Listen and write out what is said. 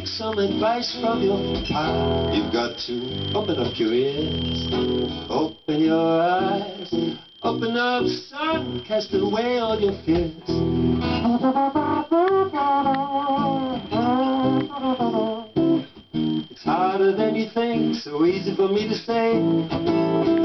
Take some advice from your pie. You've got to open up your ears, open your eyes, open up, son, cast away all your fears. It's harder than you think, so easy for me to say.